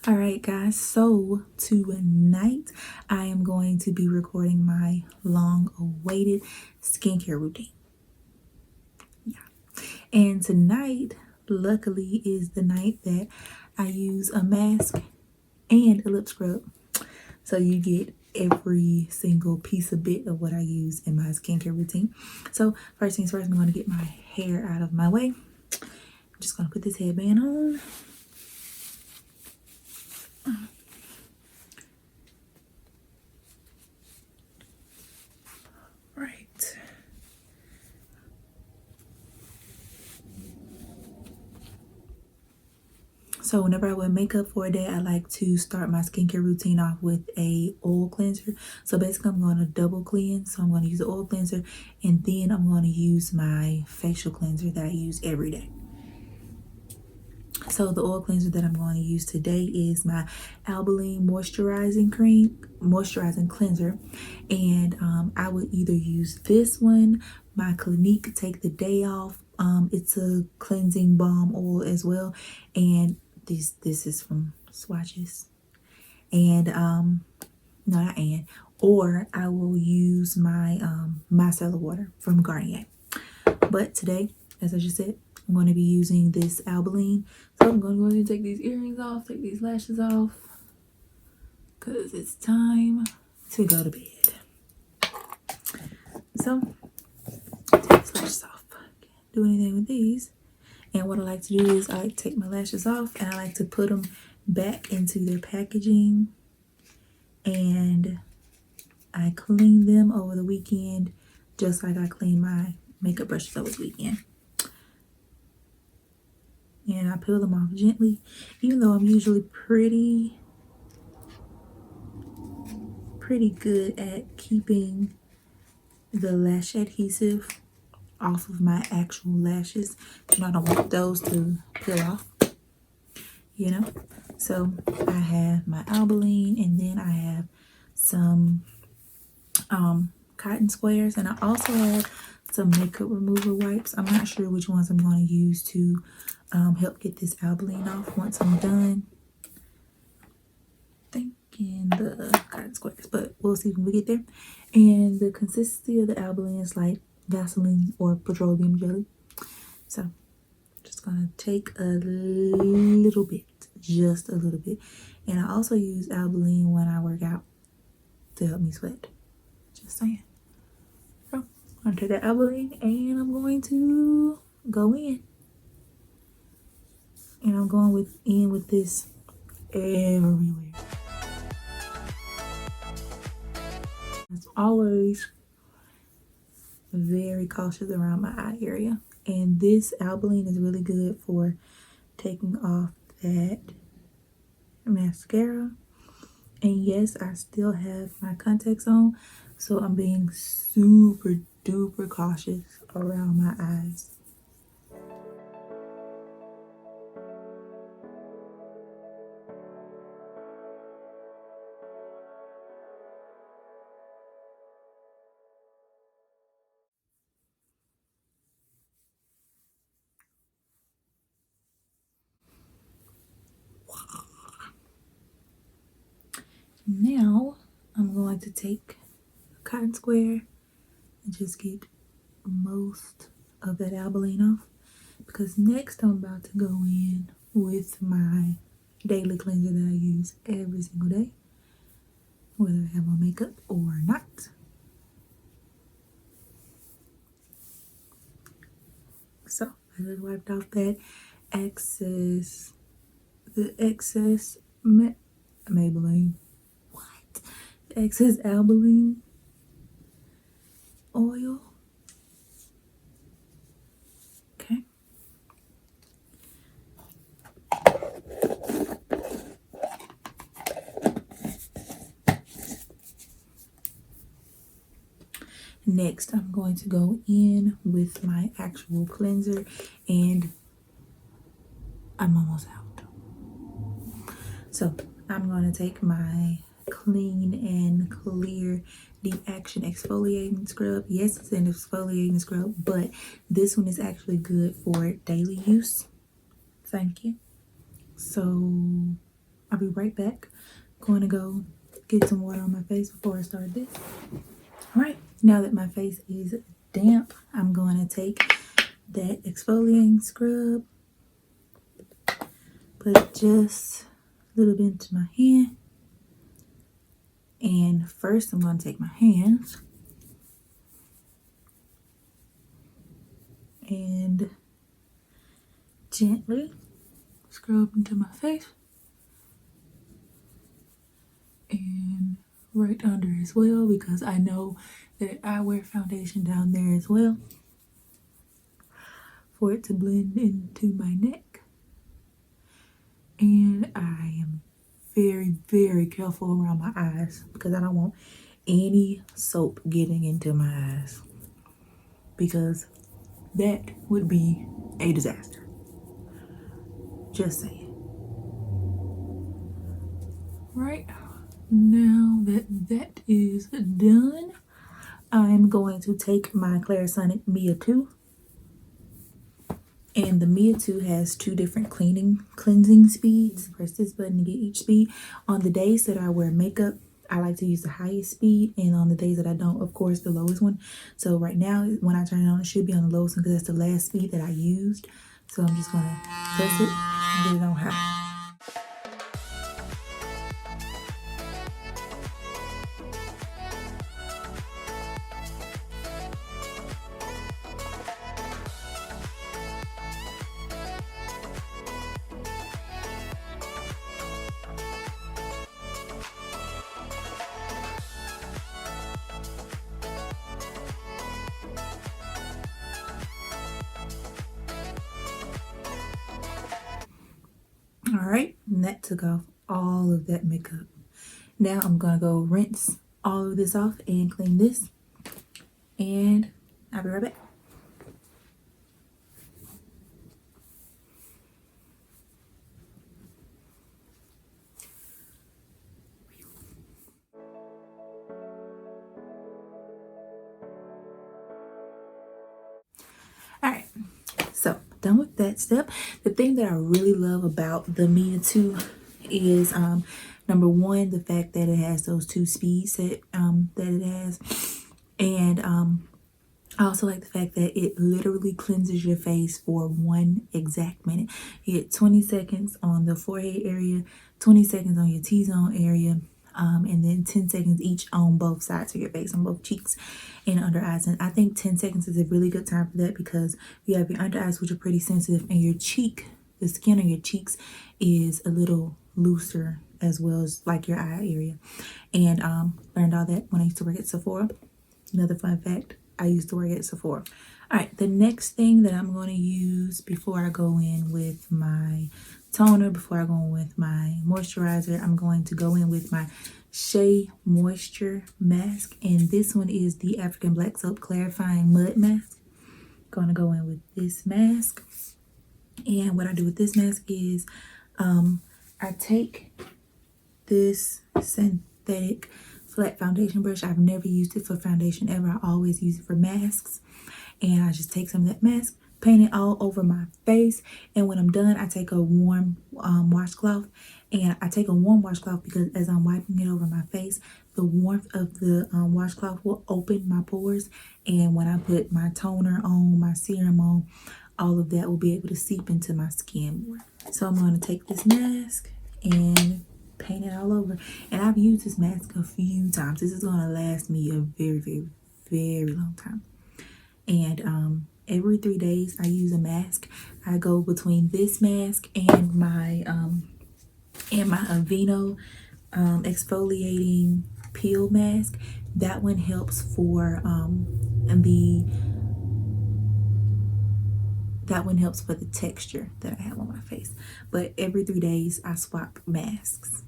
All right, guys, so tonight I am going to be recording my long-awaited skincare routine. Yeah. And tonight, luckily, is the night that I use a mask and a lip scrub. So you get every single piece of bit of what I use in my skincare routine. So first things first, I'm going to get my hair out of my way. I'm just going to put this headband on. Right. So whenever I wear makeup for a day, I like to start my skincare routine off with a oil cleanser. So basically I'm going to double cleanse. So I'm going to use the oil cleanser and then I'm going to use my facial cleanser that I use every day. So the oil cleanser that I'm going to use today is my Albolene moisturizing cleanser. And I would either use this one, my Clinique Take the Day Off. It's a cleansing balm oil as well. And this is from Swatches. And or I will use my micellar water from Garnier. But today, as I just said, I'm going to be using this Albolene. So I'm going to go ahead and take these earrings off, take these lashes off, because it's time to go to bed. So, take these lashes off. Can't do anything with these. And what I like to do is I like to take my lashes off and I like to put them back into their packaging. And I clean them over the weekend just like I clean my makeup brushes over the weekend. And I peel them off gently, even though I'm usually pretty good at keeping the lash adhesive off of my actual lashes. You know, I don't want those to peel off, you know. So I have my Albolene and then I have some cotton squares, and I also have some makeup remover wipes. I'm not sure which ones I'm going to use to help get this Albolene off once I'm done. Thinking the cotton squares, but we'll see when we get there. And the consistency of the Albolene is like Vaseline or petroleum jelly. So just gonna take a little bit, just a little bit. And I also use Albolene when I work out to help me sweat. Just saying. So I'm gonna take that Albolene and I'm going to go in. And I'm going in with this everywhere. As always, very cautious around my eye area. And this Albolene is really good for taking off that mascara. And yes, I still have my contacts on, so I'm being super duper cautious around my eyes. Now I'm going to take a cotton square and just get most of that Albolene off, because next I'm about to go in with my daily cleanser that I use every single day, whether I have on makeup or not. So I just wiped off that excess, Maybelline. What? The excess Albolene oil. Okay. Next, I'm going to go in with my actual cleanser, and I'm almost out. So I'm going to take my Clean and Clear Deep Action Exfoliating Scrub. Yes, it's an exfoliating scrub, but this one is actually good for daily use. Thank you. So I'll be right back. Going to go get some water on my face before I start this. All right, now that my face is damp, I'm going to take that exfoliating scrub, put it just a little bit into my hand. And first I'm going to take my hands and gently scrub into my face and right under as well, because I know that I wear foundation down there as well for it to blend into my neck. And I am very, very careful around my eyes because I don't want any soap getting into my eyes, because that would be a disaster. Just saying. Right now that that is done, I'm going to take my Clarisonic Mia 2. And the Mia 2 has 2 different cleansing speeds. Press this button to get each speed. On the days that I wear makeup, I like to use the highest speed. And on the days that I don't, of course, the lowest one. So right now, when I turn it on, it should be on the lowest one because that's the last speed that I used. So I'm just going to press it and get it on high. All right, and that took off all of that makeup. Now I'm gonna go rinse all of this off and clean this, and I'll be right back. All right, so done with that step. The thing that I really love about the Mia 2 is number one, the fact that it has those 2 speeds that it has, and I also like the fact that it literally cleanses your face for 1 exact minute. You get 20 seconds on the forehead area, 20 seconds on your T-zone area, and then 10 seconds each on both sides of your face, on both cheeks and under eyes. And I think 10 seconds is a really good time for that because you have your under eyes, which are pretty sensitive, and your cheek, the skin on your cheeks is a little looser as well as like your eye area. And learned all that when I used to work at Sephora. Another fun fact, I used to work at Sephora. All right, the next thing that I'm going to use before I go in with my toner, before I go in with my moisturizer, I'm going to go in with my Shea Moisture Mask. And this one is the African Black Soap Clarifying Mud Mask. Going to go in with this mask. And what I do with this mask is I take this synthetic flat foundation brush. I've never used it for foundation ever. I always use it for masks. And I just take some of that mask, paint it all over my face. And when I'm done, I take a warm washcloth. And I take a warm washcloth because as I'm wiping it over my face, the warmth of the washcloth will open my pores. And when I put my toner on, my serum on, all of that will be able to seep into my skin more. So I'm going to take this mask and paint it all over. And I've used this mask a few times. This is going to last me a very, very, very long time. And every 3 days I use a mask. I go between this mask and my Aveeno exfoliating peel mask. That one helps for the texture that I have on my face. But every 3 days I swap masks.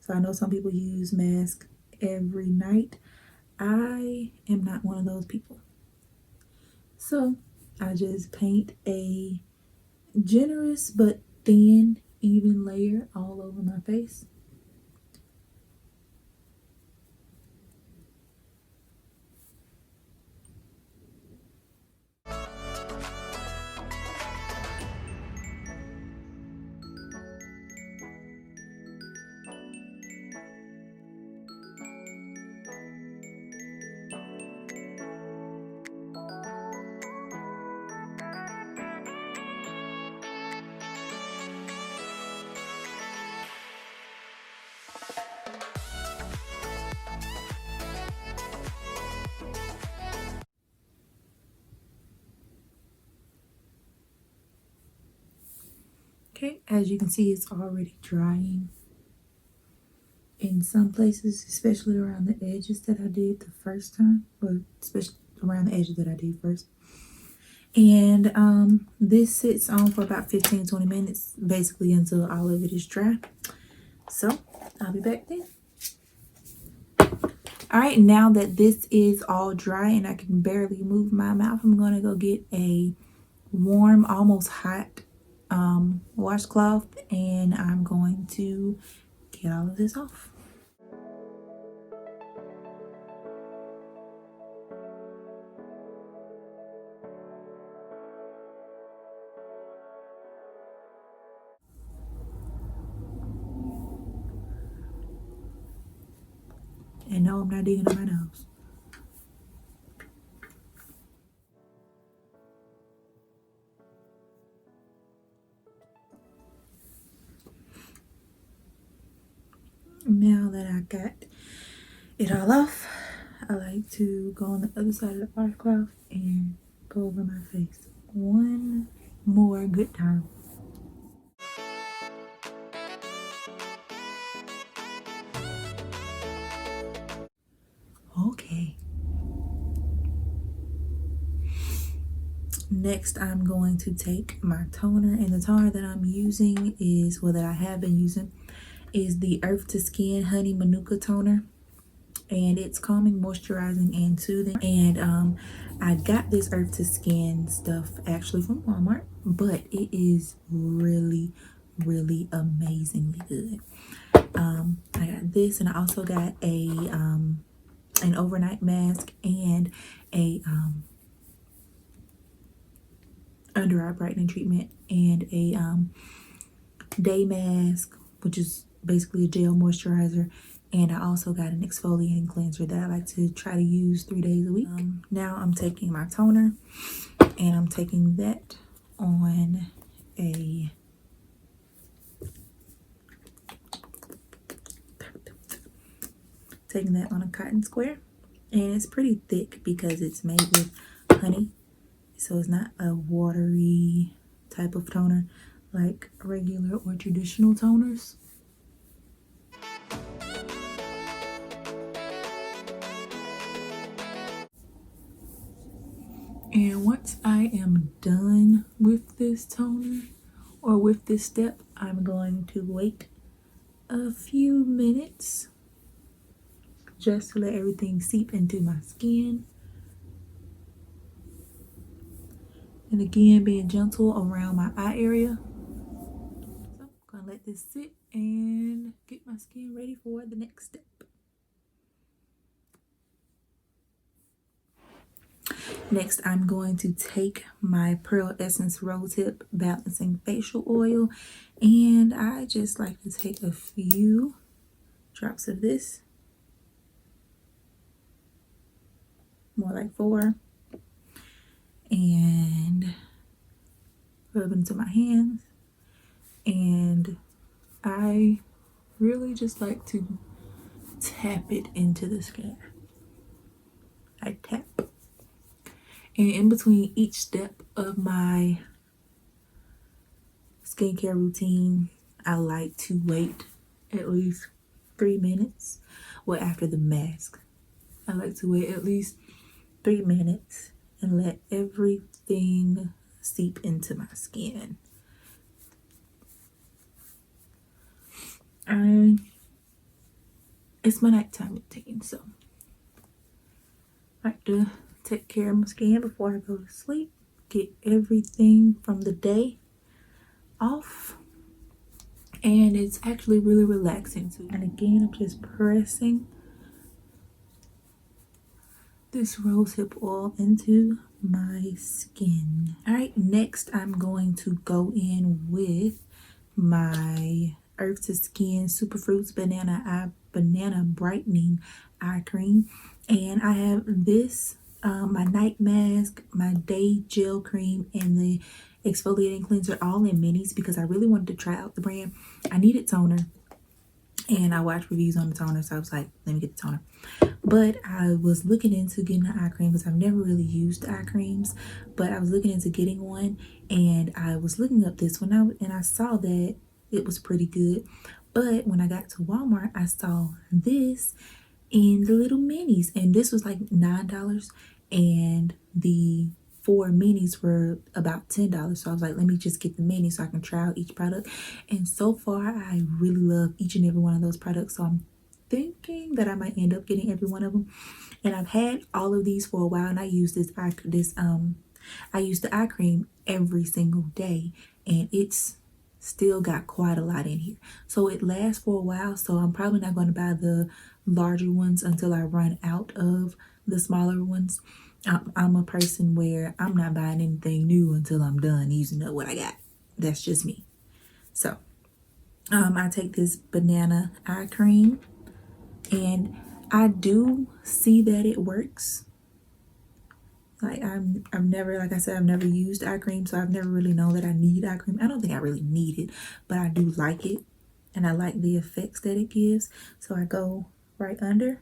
So I know some people use masks every night. I am not one of those people. So I just paint a generous but thin, even layer all over my face. Okay, as you can see, it's already drying in some places, especially around the edges that I did the first time, or especially around the edges that I did first. And this sits on for about 15-20 minutes, basically until all of it is dry. So I'll be back then. All right, now that this is all dry and I can barely move my mouth, I'm gonna go get a warm, almost hot washcloth, and I'm going to get all of this off. And no, I'm not digging on my nose. Now that I got it all off, I like to go on the other side of the washcloth and go over my face one more good time. Okay. Next, I'm going to take my toner, and the toner that I'm using is, well, that I have been using, is the Earth to Skin Honey Manuka toner, and it's calming, moisturizing, and soothing. And I got this Earth to Skin stuff actually from Walmart, but it is really, really amazingly good. I got this, and I also got a an overnight mask and a under eye brightening treatment, and a day mask, which is basically a gel moisturizer. And I also got an exfoliating cleanser that I like to try to use 3 days a week. Now I'm taking my toner, and I'm taking that on a cotton square, and it's pretty thick because it's made with honey, so it's not a watery type of toner like regular or traditional toners. And once I am done with this toner, or with this step, I'm going to wait a few minutes just to let everything seep into my skin. And again, being gentle around my eye area. So I'm gonna let this sit and get my skin ready for the next step. Next, I'm going to take my Pearl Essence Rosehip Balancing Facial Oil, and I just like to take a few drops of this, more like 4, and rub into my hands. And I really just like to tap it into the skin. I tap. And in between each step of my skincare routine, I like to wait at least 3 minutes. Well, after the mask, I like to wait at least 3 minutes and let everything seep into my skin. It's my nighttime routine, so I like to take care of my skin before I go to sleep, get everything from the day off, and it's actually really relaxing too. And again, I'm just pressing this rosehip oil into my skin. All right, next I'm going to go in with my Earth to Skin Superfruits Banana Brightening Eye Cream, and I have this, my night mask, my day gel cream, and the exfoliating cleanser all in minis because I really wanted to try out the brand. I needed toner, and I watched reviews on the toner, so I was like, let me get the toner. But I was looking into getting an eye cream because I've never really used eye creams, but I was looking into getting one, and I was looking up this one out, and I saw that it was pretty good. But when I got to Walmart, I saw this in the little minis, and this was like $9, and the 4 minis were about $10. So I was like, let me just get the mini so I can try out each product. And so far, I really love each and every one of those products. So I'm thinking that I might end up getting every one of them. And I've had all of these for a while, and I use I use the eye cream every single day, and it's still got quite a lot in here, so it lasts for a while. So I'm probably not going to buy the larger ones until I run out of the smaller ones. I'm a person where I'm not buying anything new until I'm done using up what I got. That's just me. So I take this banana eye cream, and I do see that it works. Like I've never, like I said, I've never used eye cream, so I've never really known that I need eye cream. I don't think I really need it, but I do like it, and I like the effects that it gives. So I go right under,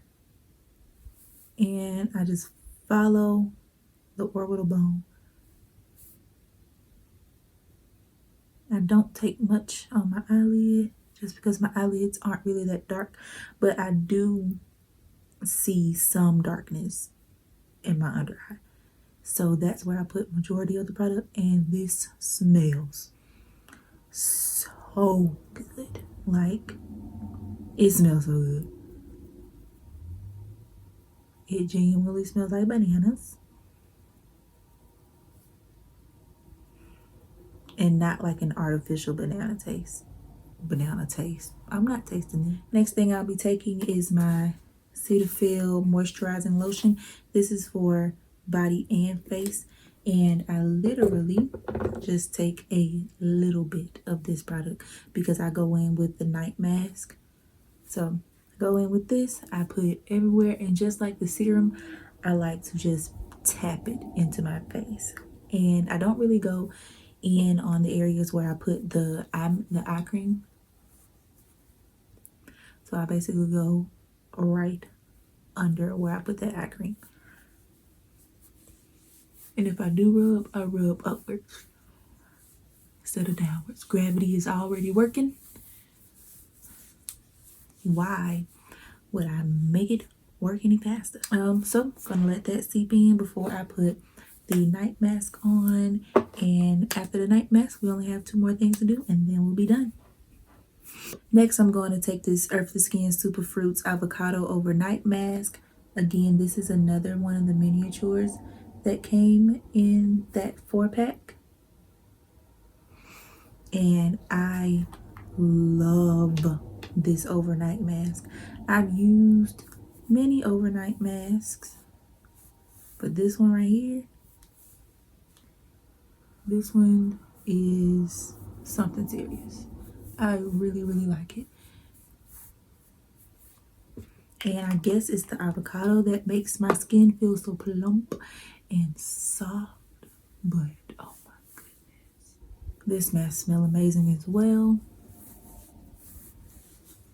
and I just follow the orbital bone. I don't take much on my eyelid just because my eyelids aren't really that dark, but I do see some darkness in my under eye. So that's where I put majority of the product, and this smells so good. Like, it smells so good. It genuinely smells like bananas, and not like an artificial banana taste. I'm not tasting it. Next thing I'll be taking is my Cetaphil Moisturizing Lotion. This is for body and face, and I literally just take a little bit of this product because I go in with the night mask. So I go in with this, I put it everywhere, and just like the serum, I like to just tap it into my face. And I don't really go in on the areas where I put the eye cream. So I basically go right under where I put that eye cream. And if I do rub, I rub upwards instead of downwards. Gravity is already working. Why would I make it work any faster? So I'm gonna let that seep in before I put the night mask on. And after the night mask, we only have 2 more things to do, and then we'll be done. Next, I'm going to take this Earth to Skin Superfruits Avocado Overnight Mask. Again, this is another one of the miniatures that came in that 4-pack. And I love this overnight mask. I've used many overnight masks, but this one right here, this one is something serious. I really, really like it. And I guess it's the avocado that makes my skin feel so plump and soft. But oh my goodness, this mask smells amazing as well.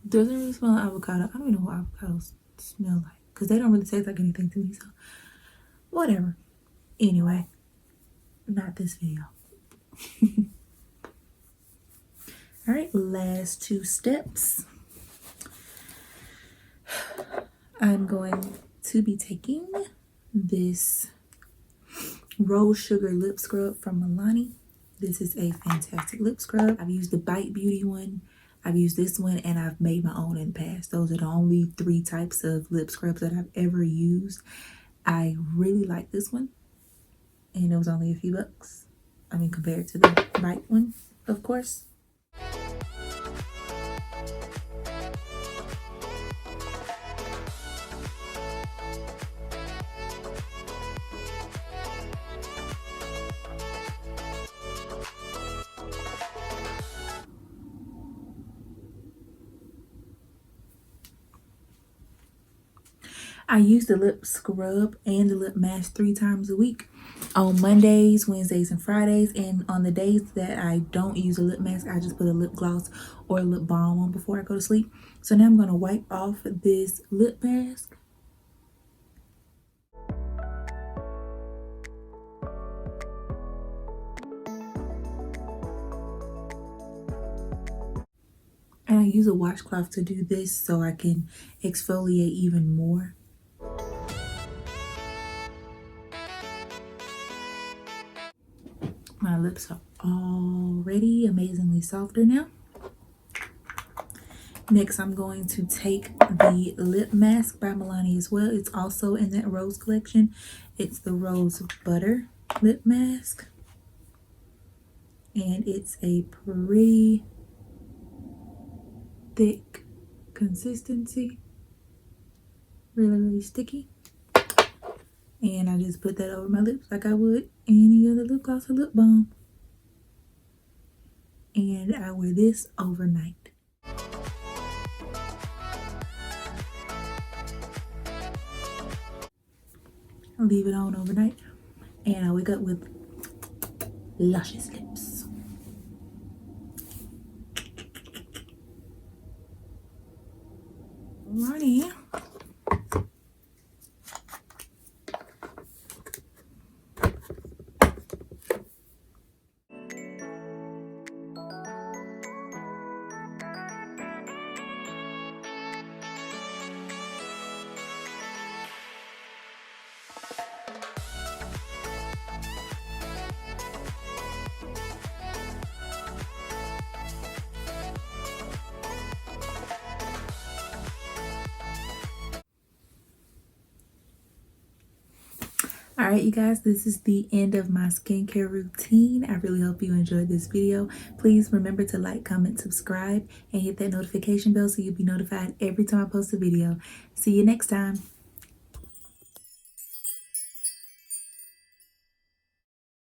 Doesn't really smell like avocado. I don't even know what avocados smell like because they don't really taste like anything to me. So whatever. Anyway, not this video. All right, last 2 steps. I'm going to be taking this Rose Sugar Lip Scrub from Milani. This is a fantastic lip scrub. I've used the Bite Beauty one, I've used this one, and I've made my own in the past. Those are the only 3 types of lip scrubs that I've ever used. I really like this one, and it was only a few bucks. I mean, compared to the Bite one, of course. I use the lip scrub and the lip mask 3 times a week. on Mondays, Wednesdays, and Fridays. And on the days that I don't use a lip mask, I just put a lip gloss or a lip balm on before I go to sleep. So now I'm going to wipe off this lip mask. And I use a washcloth to do this so I can exfoliate even more. My lips are already amazingly softer now. Next, I'm going to take the lip mask by Milani as well. It's also in that Rose collection. It's the Rose Butter lip mask. And it's a pretty thick consistency. Really sticky. And I just put that over my lips like I would any other lip gloss or lip balm. And I wear this overnight. I leave it on overnight. And I wake up with luscious lips. Alrighty. All right, you guys, this is the end of my skincare routine. I really hope you enjoyed this video. Please remember to like, comment, subscribe, and hit that notification bell so you'll be notified every time I post a video. See you next time.